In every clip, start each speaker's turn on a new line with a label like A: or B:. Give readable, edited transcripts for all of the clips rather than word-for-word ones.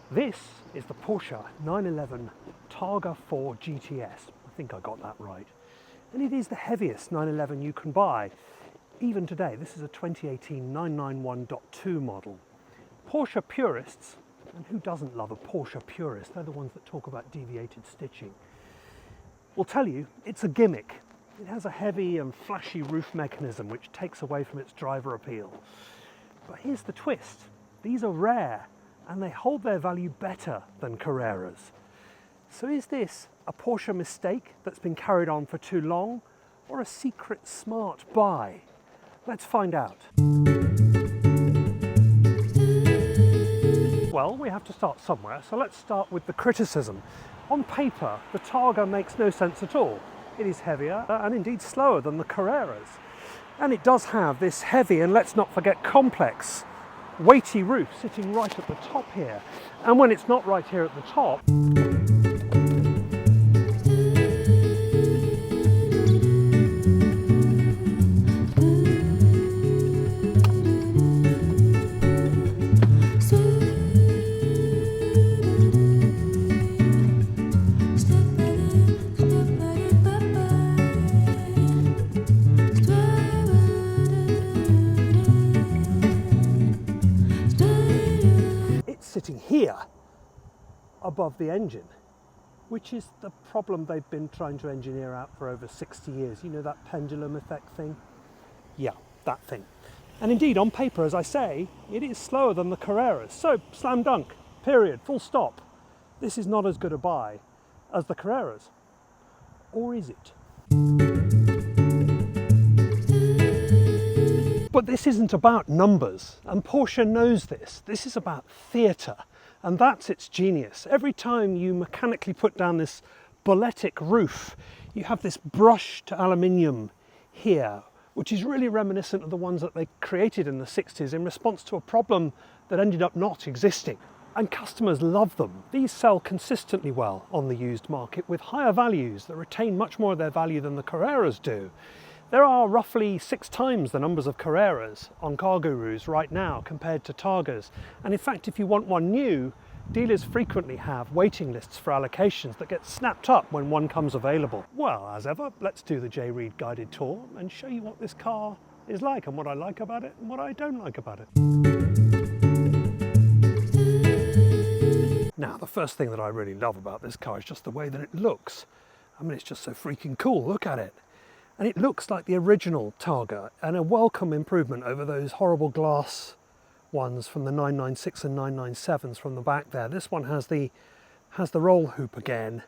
A: This is the Porsche 911 Targa 4 GTS. I think I got that right. And it is the heaviest 911 you can buy. Even today, this is a 2018 991.2 model. Porsche purists, and who doesn't love a Porsche purist? They're the ones that talk about deviated stitching. Will tell you it's a gimmick. It has a heavy and flashy roof mechanism which takes away from its driver appeal. But here's the twist. These are rare and they hold their value better than Carreras. So is this a Porsche mistake that's been carried on for too long, or a secret smart buy? Let's find out. Well, we have to start somewhere, so let's start with the criticism. On paper, the Targa makes no sense at all. It is heavier and indeed slower than the Carreras. And it does have this heavy, and let's not forget complex, weighty roof sitting right at the top here. And when it's not right here at the top, sitting here above the engine, which is the problem they've been trying to engineer out for over 60 years. You know that pendulum effect thing? Yeah, that thing. And indeed, on paper, as I say, it is slower than the Carreras. So, slam dunk, period, full stop. This is not as good a buy as the Carreras. Or is it? But this isn't about numbers, and Porsche knows this. This is about theatre, and that's its genius. Every time you mechanically put down this bulletic roof, you have this brushed aluminium here, which is really reminiscent of the ones that they created in the 60s in response to a problem that ended up not existing. And customers love them. These sell consistently well on the used market with higher values that retain much more of their value than the Carreras do. There are roughly 6 times the numbers of Carreras on CarGurus right now compared to Targas. And in fact, if you want one new, dealers frequently have waiting lists for allocations that get snapped up when one comes available. Well, as ever, let's do the J. Reed guided tour and show you what this car is like and what I like about it and what I don't like about it. Now, the first thing that I really love about this car is just the way that it looks. I mean, it's just so freaking cool. Look at it. And it looks like the original Targa, and a welcome improvement over those horrible glass ones from the 996 and 997s from the back there. This one has the roll hoop again,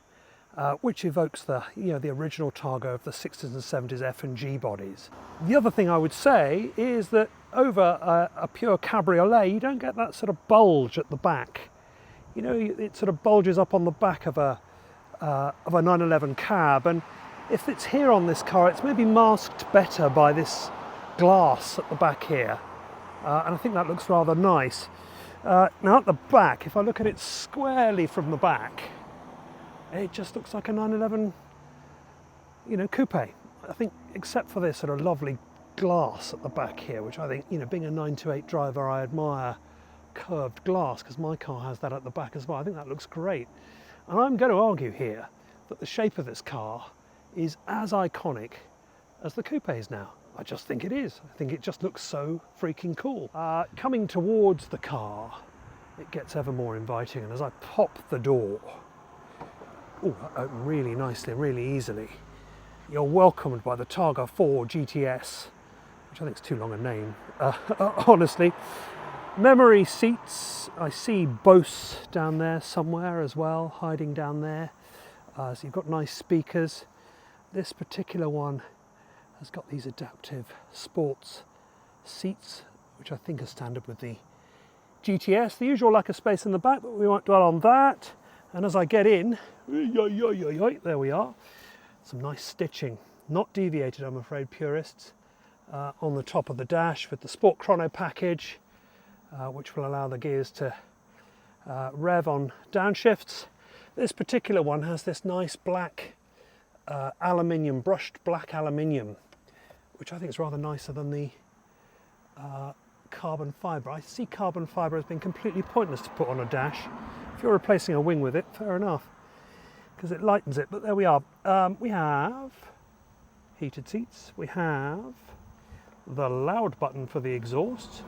A: which evokes the original Targa of the 60s and 70s F and G bodies. The other thing I would say is that over a pure Cabriolet, you don't get that sort of bulge at the back. You know, it sort of bulges up on the back of a 911 cab, and if it's here on this car, it's maybe masked better by this glass at the back here. And I think that looks rather nice. Now at the back, if I look at it squarely from the back, it just looks like a 911, coupe. I think, except for this sort of lovely glass at the back here, which I think, being a 928 driver, I admire curved glass, because my car has that at the back as well. I think that looks great. And I'm going to argue here that the shape of this car is as iconic as the coupe is now. I just think it is. I think it just looks so freaking cool. Coming towards the car, it gets ever more inviting, and as I pop the door, that opened really nicely and really easily, you're welcomed by the Targa 4 GTS, which I think is too long a name, honestly. Memory seats, I see Bose down there somewhere as well, hiding down there. So you've got nice speakers. This particular one has got these adaptive sports seats, which I think are standard with the GTS. The usual lack of space in the back, but we won't dwell on that. And as I get in, there we are. Some nice stitching, not deviated, I'm afraid, purists, on the top of the dash with the Sport Chrono package, which will allow the gears to rev on downshifts. This particular one has this nice black aluminium, brushed black aluminium, which I think is rather nicer than the carbon fibre. I see carbon fibre has been completely pointless to put on a dash If you're replacing a wing with it, fair enough, because it lightens it. But there we are. We have heated seats. We have the loud button for the exhaust.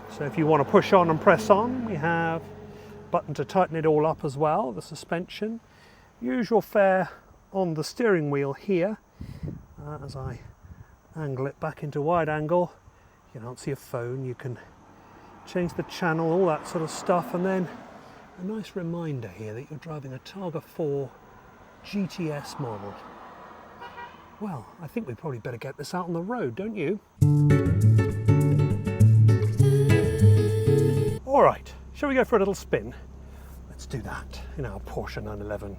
A: So if you want to push on and press on, we have a button to tighten it all up as well, the suspension. Usual fare on the steering wheel here. As I angle it back into wide angle, you can answer your phone, you can change the channel, all that sort of stuff. And then a nice reminder here that you're driving a Targa 4 GTS model. Well, I think we probably better get this out on the road, don't you? All right, shall we go for a little spin? Let's do that in our Porsche 911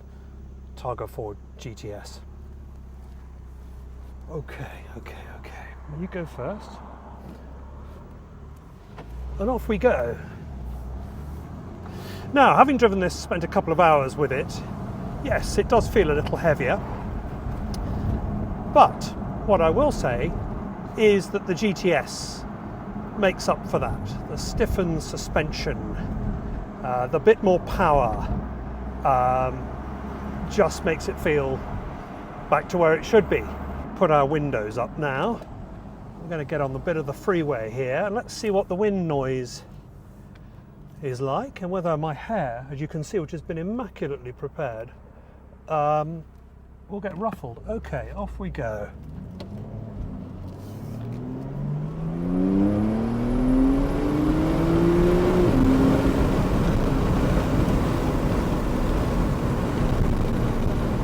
A: Targa 4 GTS. Okay. You go first. And off we go. Now, having driven this, spent a couple of hours with it, yes, it does feel a little heavier. But what I will say is that the GTS makes up for that. The stiffened suspension, the bit more power, just makes it feel back to where it should be. Put our windows up now. We're going to get on the bit of the freeway here and let's see what the wind noise is like and whether my hair, as you can see, which has been immaculately prepared, will get ruffled. Okay, off we go.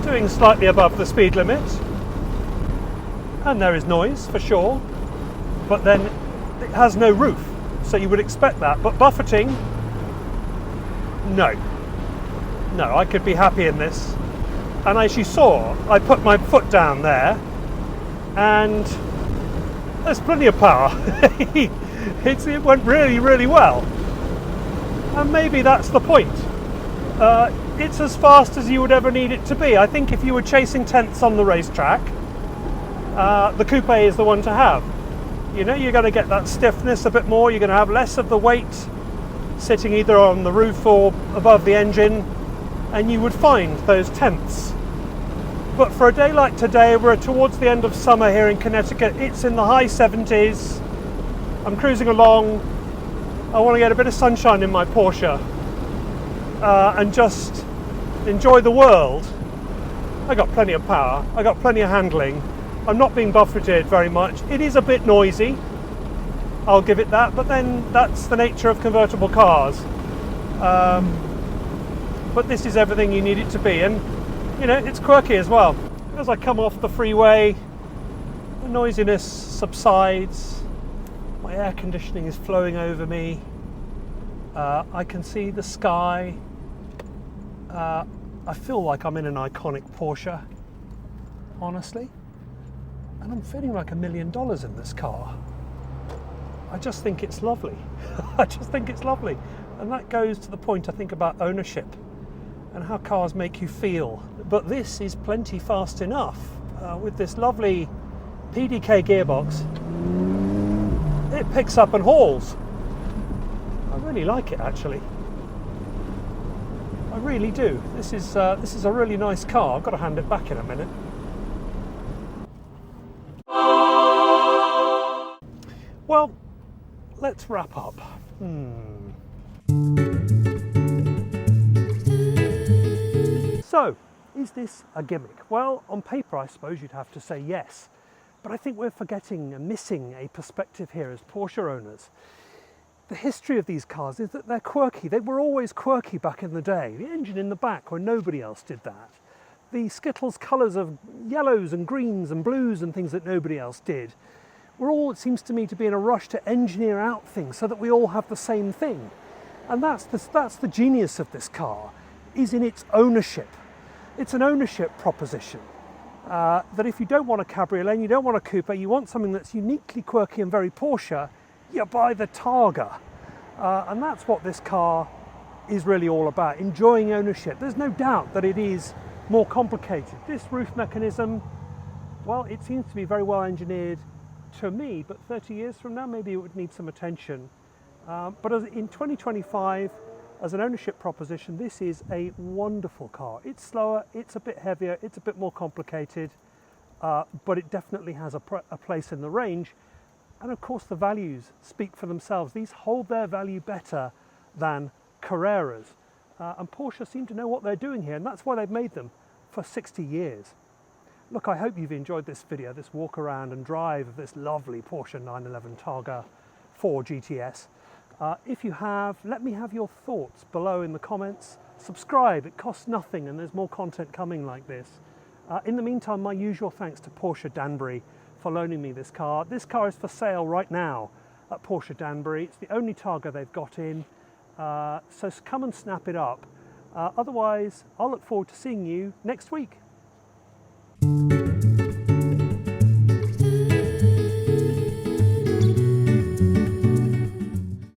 A: Doing slightly above the speed limit, and there is noise for sure, but then it has no roof, so you would expect that. But buffeting, no, I could be happy in this. And as you saw, I put my foot down there and there's plenty of power. It went really well, and maybe that's the point. It's as fast as you would ever need it to be. I think if you were chasing tenths on the racetrack, the Coupe is the one to have. You know, you're going to get that stiffness a bit more, you're going to have less of the weight sitting either on the roof or above the engine, and you would find those tenths. But for a day like today, we're towards the end of summer here in Connecticut, it's in the high 70s, I'm cruising along, I want to get a bit of sunshine in my Porsche and just enjoy the world. I got plenty of power, I got plenty of handling, I'm not being buffeted very much. It is a bit noisy, I'll give it that, but then that's the nature of convertible cars. But this is everything you need it to be, and you know, it's quirky as well. As I come off the freeway, the noisiness subsides, my air conditioning is flowing over me, I can see the sky, I feel like I'm in an iconic Porsche, honestly, and I'm feeling like $1 million in this car. I just think it's lovely. I just think it's lovely. And that goes to the point, I think, about ownership and how cars make you feel. But this is plenty fast enough. With this lovely PDK gearbox, it picks up and hauls. I really like it, actually. I really do. This is a really nice car. I've got to hand it back in a minute. Well, let's wrap up. So, is this a gimmick? Well, on paper, I suppose you'd have to say yes. But I think we're forgetting and missing a perspective here as Porsche owners. The history of these cars is that they're quirky. They were always quirky back in the day. The engine in the back where nobody else did that. The Skittles colours of yellows and greens and blues and things that nobody else did. We're all, it seems to me, to be in a rush to engineer out things so that we all have the same thing. And that's the genius of this car, is in its ownership. It's an ownership proposition. That if you don't want a Cabriolet and you don't want a Coupe, you want something that's uniquely quirky and very Porsche, you buy the Targa. And that's what this car is really all about, enjoying ownership. There's no doubt that it is more complicated. This roof mechanism, well, it seems to be very well engineered to me, but 30 years from now, maybe it would need some attention. But in 2025, as an ownership proposition, this is a wonderful car. It's slower, it's a bit heavier, it's a bit more complicated, but it definitely has a place in the range. And of course the values speak for themselves. These hold their value better than Carreras. And Porsche seem to know what they're doing here, and that's why they've made them for 60 years. Look, I hope you've enjoyed this video, this walk around and drive of this lovely Porsche 911 Targa 4 GTS. If you have, let me have your thoughts below in the comments. Subscribe, it costs nothing, and there's more content coming like this. In the meantime, my usual thanks to Porsche Danbury for loaning me this car. This car is for sale right now at Porsche Danbury. It's the only Targa they've got in, so come and snap it up. Otherwise, I'll look forward to seeing you next week.